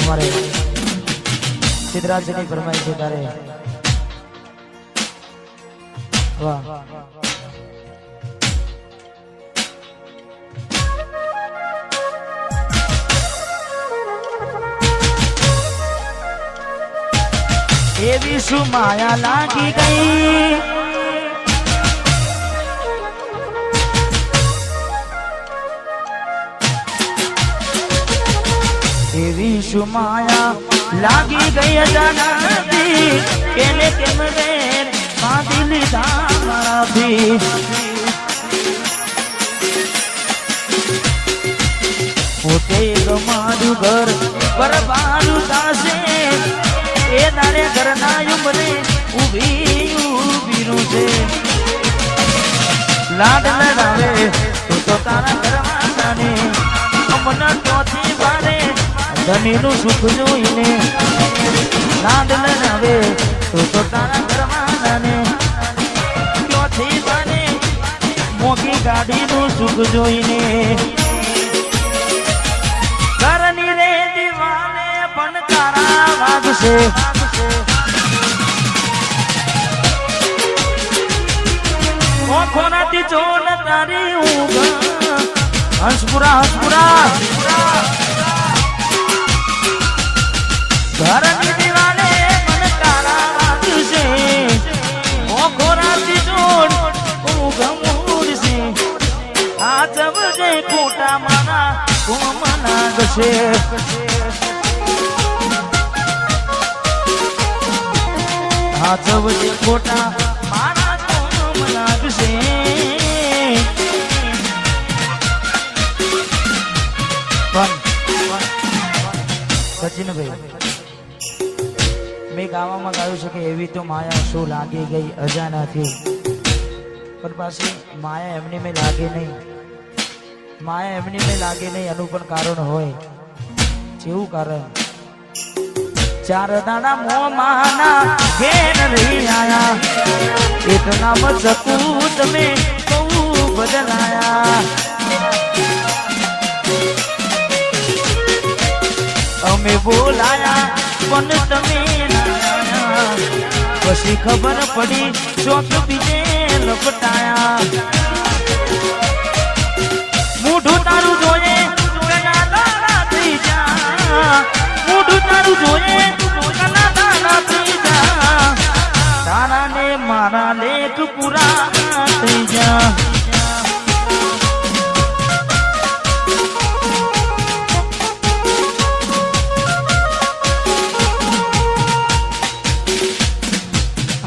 અમારે સિદ્ધરાજની ફરમાઈ છે તારે વાહ એવી શું માયા લાગી ગઈ એવી શું માયા લાગી ગઈ અજાણતી કેને કેમ વેર બાંધી લીધા મારાથી પોતે મારું ઘર બરબારું થાશે એ તારે ઘરના ઉંમરે ઊભી છે લાડ લડાવે તો તારા ઘરવાળાને અમના ટોથી વારે ધનીનું સુખ જોઈને લાડ લડાવે તો તારા ઘરવાળાને ટોથી વારે મોટી ગાડીનું સુખ જોઈને ઘરની રે દીવાને પણ તારા વાગશે ઓખોનાથી જોન તારી ઊંઘ હંસપુરા ઘરની દીવાને પણ તારા વાગશે ઓખોનાથી જોન ઊંઘ મૂડશે આ જવજે ખોટા મારા કોમના ગશે હાથ વચ્ચે ખોટા મારા કોમ લાગશે સચિનભાઈ મેં ગાવામાં ગાયું છે કે એવી તો માયા શું લાગી ગઈ અજાણાથી પણ પાછી માયા એમની મેં લાગે નહીં માયા એમની મેં લાગે નહીં એનું પણ કારણ હોય જેવું કારણ ચાર દાડા મોમાના ઘેર રહી આયા એટલા મચકું તમે બહુ બદલાયા અમે બોલાયા પણ તમે પછી ખબર પડી ચોક બીજે લપટાયા મોઢું તારું જોઈએ થઈ જા મોઢું તારું જોઈએ તારા ને મારા લેખ પૂરા થઈ જા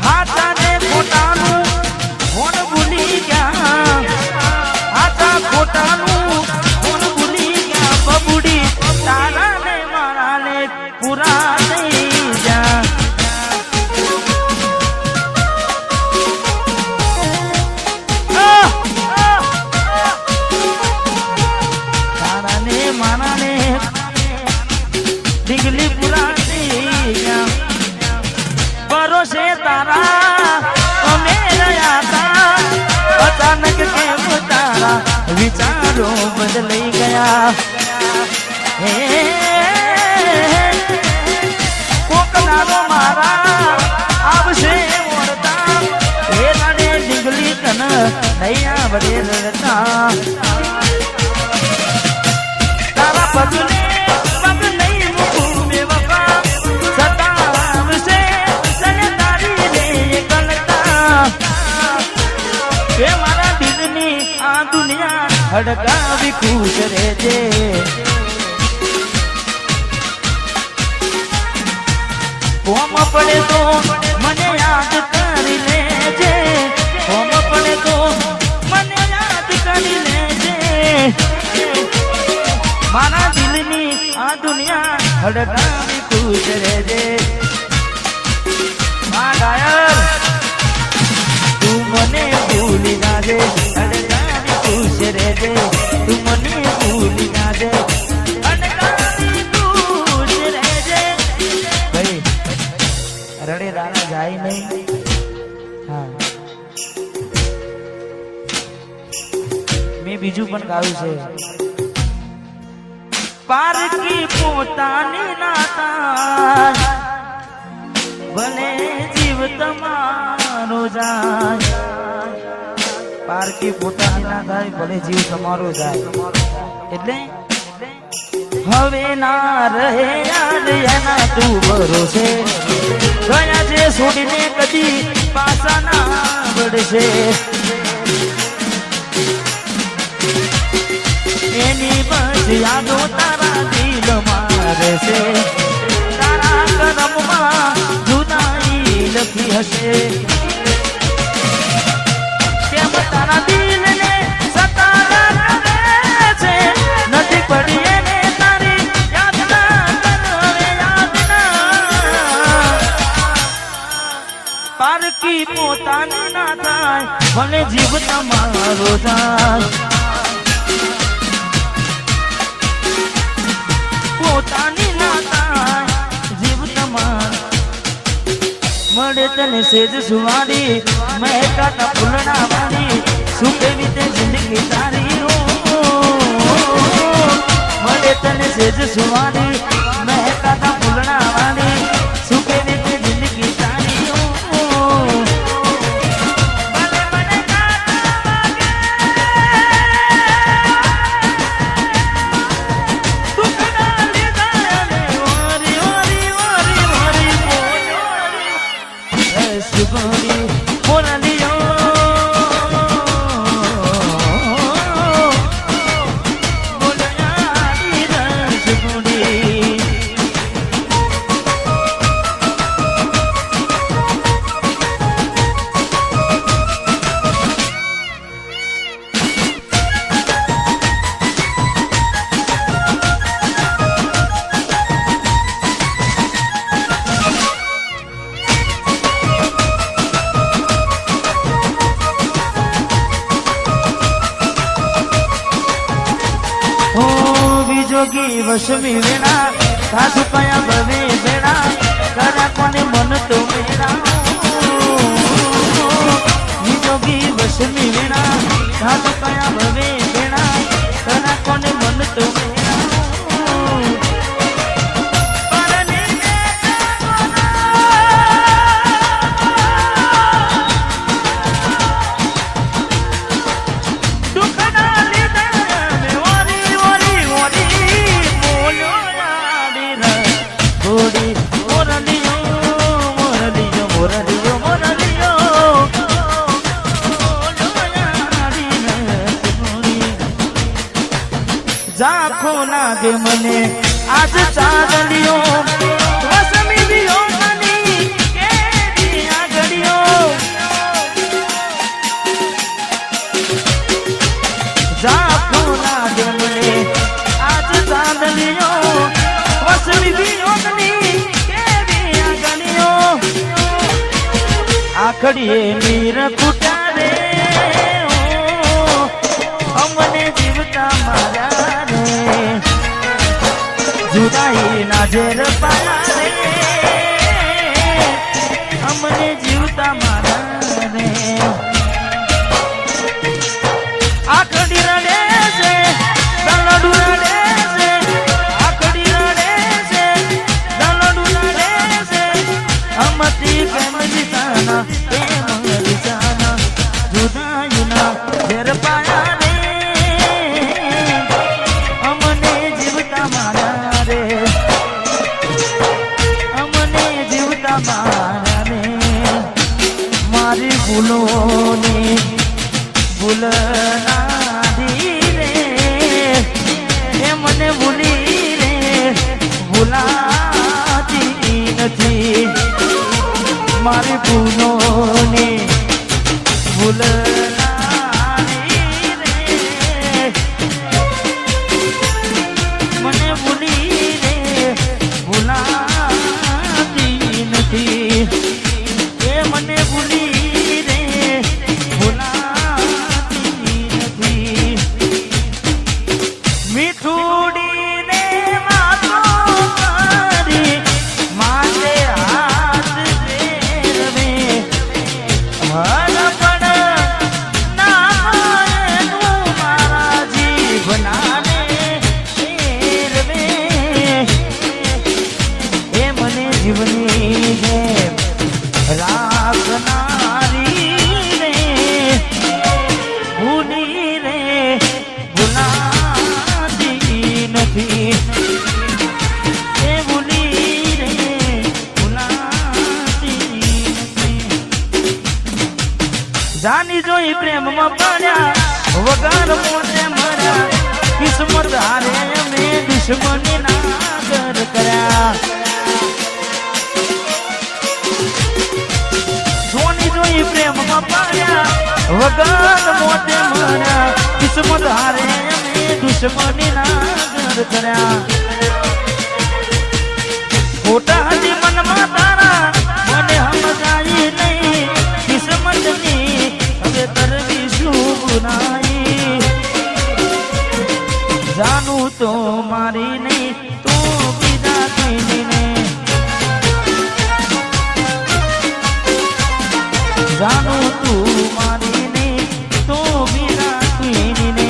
હાથાને ખોટાનું હોન ભૂલી ગયા હાથા ખોટાનું હોન ભૂલી ગયા બબુડી તારા ને મારા લેખ પૂરા થઈ જા ડીગલી પુરાણી ભરોસે તારા અમે રહ્યા તા અચાનક કેમ તારા વિચારો બદલાઈ ગયા હે કોકનારો મારા આવશે મોરતા હે તારે ડીગલી કન નૈયા બદે રડતા તારા પગલે મારા દિલની આ દુનિયા હડકાવી ખુશ રહેજે કોમ પડે તો મને યાદ કરી લેજે કોમ પડે તો મને યાદ કરી લેજે મારા દિલની આ દુનિયા હડકાવી ખુશ રહેજે મા ડાયર મને ભૂલી ના દે અડકાની ખુશ રહેજે તું મને ભૂલી ના દે અડકાની ખુશ રહેજે ભાઈ રડે રાણા જાય નહીં હા મેં બીજું પણ ગાયું છે પારકી પોતાની ના થાય ભલે જીવ તમારો જાય પારકી પોતાની ના થાય ભલે જીવ તમારો જાય એટલે હવે ના રહે યાદ એના તું ભરોસે ગયા છે છોડીને કદી પાછા ના વળશે એની બસ યાદો તારા દિલ મારે છે તારા કરમમાં જુદાઈ લખી હશે કેમ તારા દિલને સતારા કરે છે નથી પડી એને તારી યાદ ના કરે યાદ ના પારકી પોતાની ના થાય ભલે જીવ તમારો જાય પોતાની ના થાય જીવ તમાર મળે તને સેજ સુવારી મહેકાતા ફૂલના વાળી શું કેવી તે જિંદગી તારી મળે તને સેજ સુવારી મહેકાતા ફૂલના વાળી શું કેવી તે જિંદગી તારી જોગી વસમી વેણા સાસુ કયા ભવે વેણા કરા કોને મન તો મેરા જોગી વસમી વેણા સાસુ કયા ભવે વેણા કરા કોને મન તો મેરા ઝાંખો લાગે મને આજ ચાંદલિયો વસમી દિયો મની કેવી આગળિયો ઝાંખો લાગે મને આજ ચાંદલિયો વસમી દિયો મની કેવી આગળિયો આખડીએ નીર કુટારે અમને જીવતા મારા જુદાઈ ના ઝેર પાયા રે અમને જીવતા મારા રે આખડી રડે છે દલડું રડે છે આખડી રડે છે દલડું રડે છે અમતી કેમ જીતાના કેમ રીચાના જુદાઈ ના ઝેર પાયા રે અમને જીવતા મારા રે અમને જીવતા મારા રે મારી ભૂલોની ભૂલ નાધી રે એ મને ભૂલી રે ભૂલાતી નથી મારી ભૂલોની ભૂલ ભૂલી રે ભૂલાતી નથી એ ભૂલી રે ભૂલાતી નથી જાની જોઈ પ્રેમમાં પડ્યા વગર મોતે મર્યા કિસ્મત હારે અમે દુશ્મની નાગર કર્યા જોની જોઈ પ્રેમમાં પડ્યા વગર મોતે મર્યા કિસ્મત હારે અમે દુશ્મની નાગર કર્યા ખોટા હજી મનમાં તારા મને સમજાય નહીં કિસ્મતની હવે કરવી શું ગુનાઈ જાનું તો મારી નહીં તું બીજા કોઈને જાનું તું મારી નહીં તું બીજા કોઈને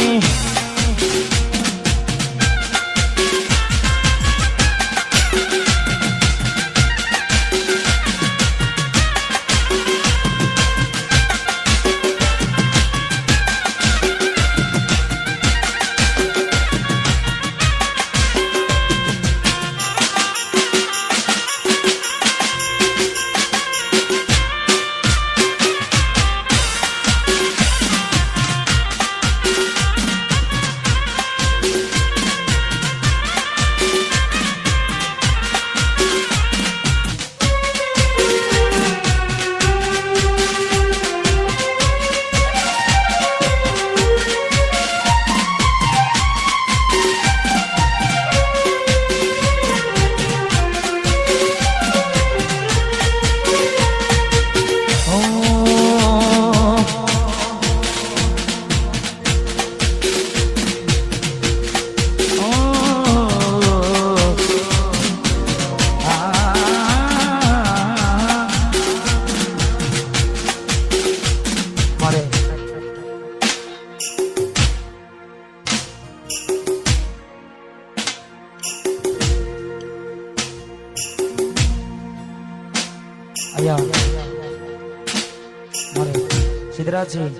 સિદ્ધરાજજી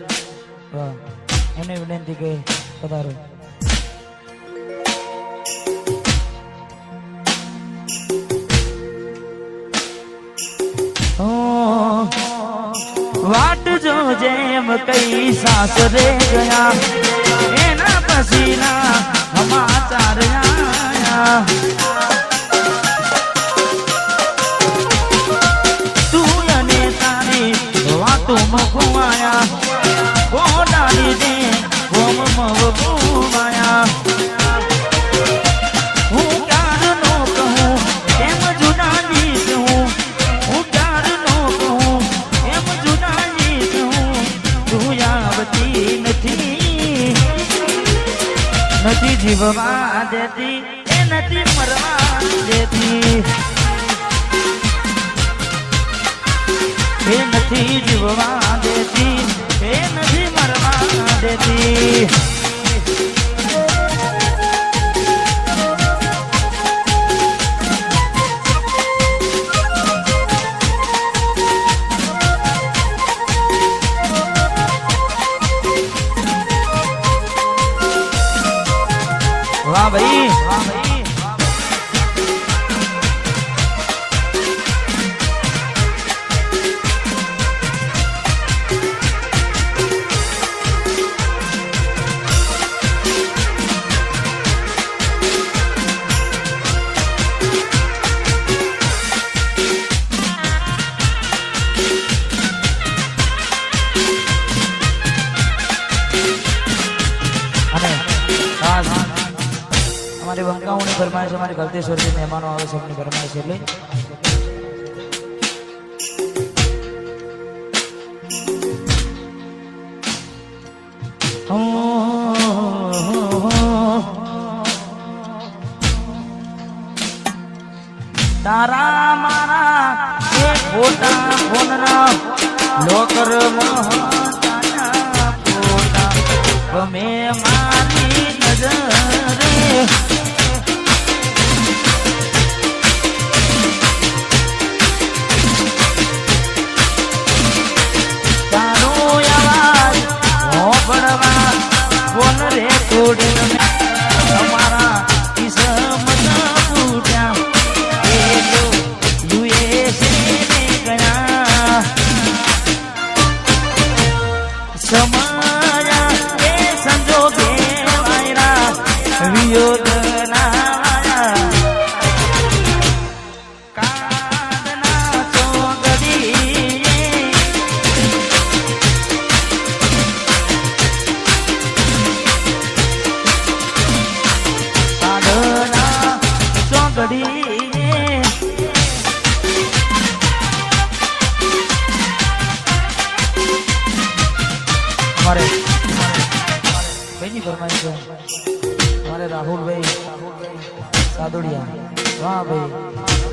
એમને વિનંતી કે પધારો વાટ જો જેમ કઈ સાસરે ગયા એના પછીના સમાચાર આયા तुम घुमाया वो डाली दे वो मव घुमाया हूँ प्यार नो कहूँ एम जुदाई कहूँ हूँ प्यार नो कहूँ एम जुदाई कहूँ तू आवती નથી નથી જીવવા દેતી એ નથી મરવા દેતી એ નથી જીવવા દેતી એ નથી મરવા દેતી વાહ ભાઈ વાહ ભાઈ हमारे बंकाओं फरमाइश हमारे गलतेश्वर के मेहमानों आवे सबनी फरमाइश એટલે તારા મારા એ ફોટા ફોનના લોકર મહાતાના ફોટા ગમે મારી નજરે તારો અવાજ હોબળવા ઓન રે કોડ તમારા કિસ્મત ફૂટ્યા એ તો યુએસએ ને ગયા સમાયા એ સંજોગે વાયરા વિયોગના हमारे फरमाइश है हमारे राहुल भाई सादुड़िया वाह भाई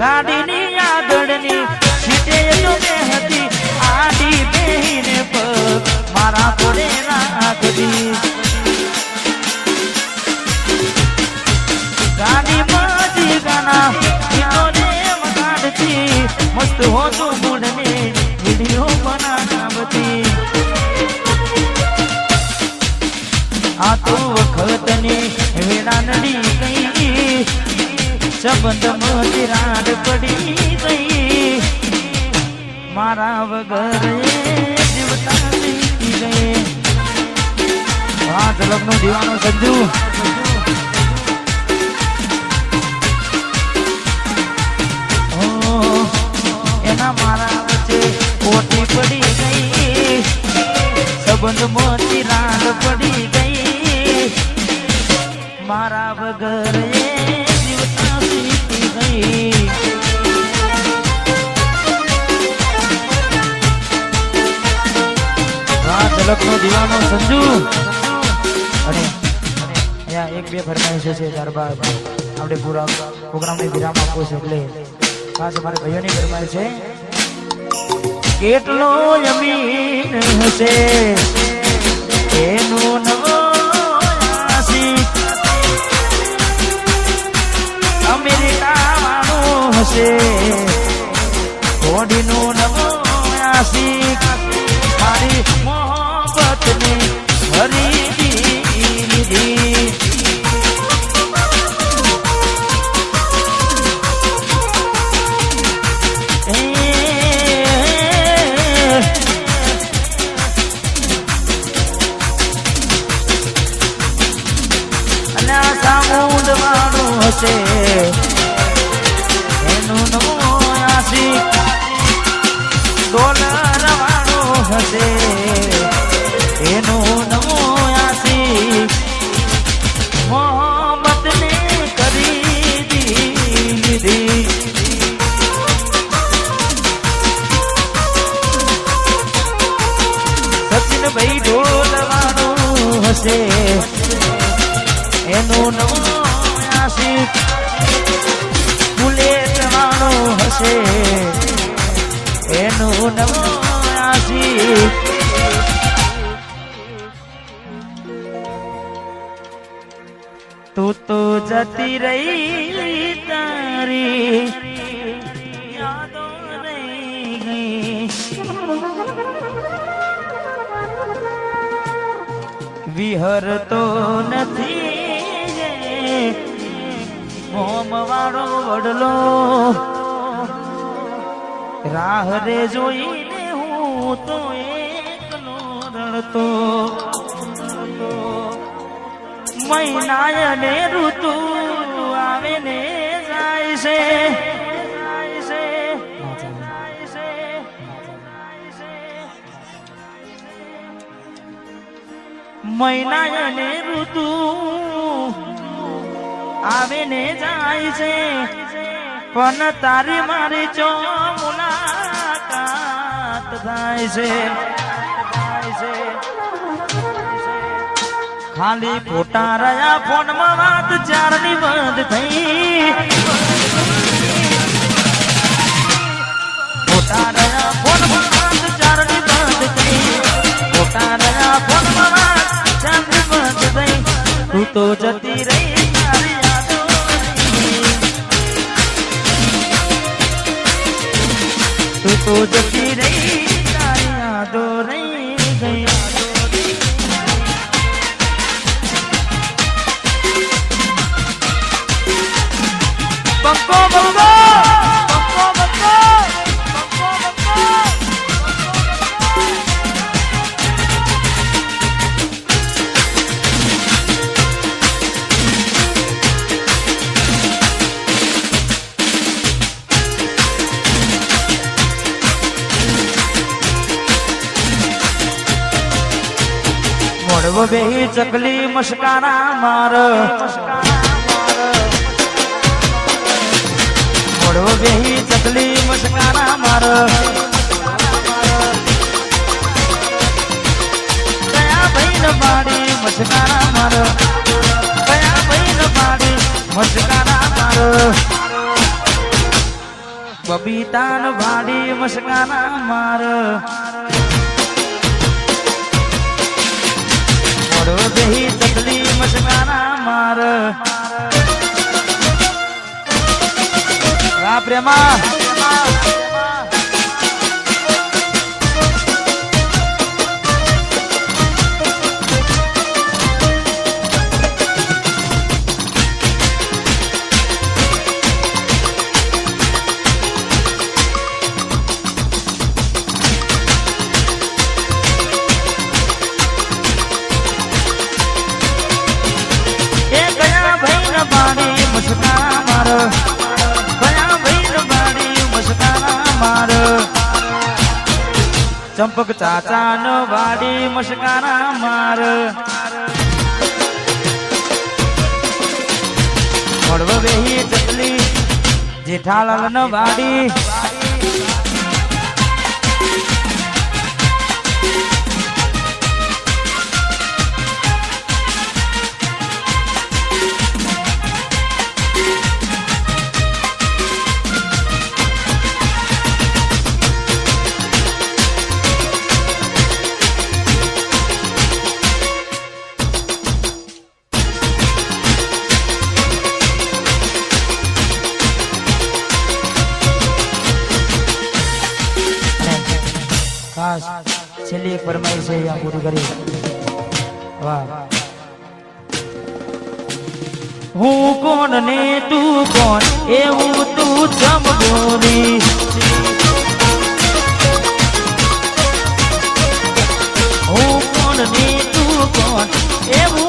गाड़ी नी आगड़नी सीटे जो में हती आडी बेहीने पर मारा पड़े राख दी गाड़ी माजी गाना इतने मगाड़ती मस्त हो तो मूड में वीडियो बनावती आ तो वखतनी वेड़ा नडी गई संबंध में राड पड़ी गई मारा वगर जीवता सीखी गए हाँ झलक नो दीवानो संजू एना मारा वच्चे कोठी पड़ी गई संबंध में राड पड़ी गई मारा वगर जीवता सीखी गई झलक नो दीवानो संजू अरे यहाँ एक बे फरमाइश है ત્યારબાદ આપણે પૂરા પ્રોગ્રામની વિરામ આપવો છે એટલે ખાસ અમારા ભાઈઓની ફરમાઈશ છે કેટલો જમીન હશે એનું નવો અમેરિકા વાળું હશે કોડીનું નવો આશિક મારી મોહબ્બતને હરી લીધી અને સામુદ વાળું હશે એનું નવો આશિક ડોલર વાળું હશે એનું નવો આશિક મોહબ્બતને ખરીદી લીધી સચિનભાઈ ઢોલ વાળું હશે એનું નવો આશિક બુલેટ વાળું હશે એનું નવો આશિક તું તો જતી રહી તારી યાદો રહી ગઈ વિહરતો નથી મોમ વાળો વડલો રાહ રે જોઈને હું તો એકલો રડતો મહિના ને ઋતુ આવે ને જાય છે મહિના ને ઋતુ આવે ને જાય છે પણ તારી મારી ચો મુલાકાત થાય છે ખાલી ખોટા રહ્યા ફોન માં વાત ચારની બંધ થઈ ખોટા રહ્યા ફોન માં વાત ચારની બંધ થઈ ખોટા રહ્યા ફોન માં વાત ચારની બંધ થઈ તું તો જતી રહી તારી યાદો તું તો જતી રહી તારી યાદો રહી ગઈ બેહી ચકલી મસ્કારા માર મોડવો બેહી ચકલી મસ્કારા માર કયા ભાઈ ન પાડી મસ્કારા માર કયા ભાઈ ન પાડી મસ્કારા માર બબીતાન ભાડી મસ્કારા માર બેહી ચકલી મસ્કારા માર રા પ્રેમા મસ્કારા માર કયા ભાઈ બાડી મસ્કારા માર ચંપક ચાચા ન વાડી મસ્કારા માર મોડવ બેહી ચકલી જેઠાલાલ ન વાડી ખાસ છેલ્લી એક ફરમાઈશ છે અહીંયા પૂરી કરી વાહ હું કોણ ને તું કોણ એવું તું જમ બોલી હું કોણ ને તું કોણ એવું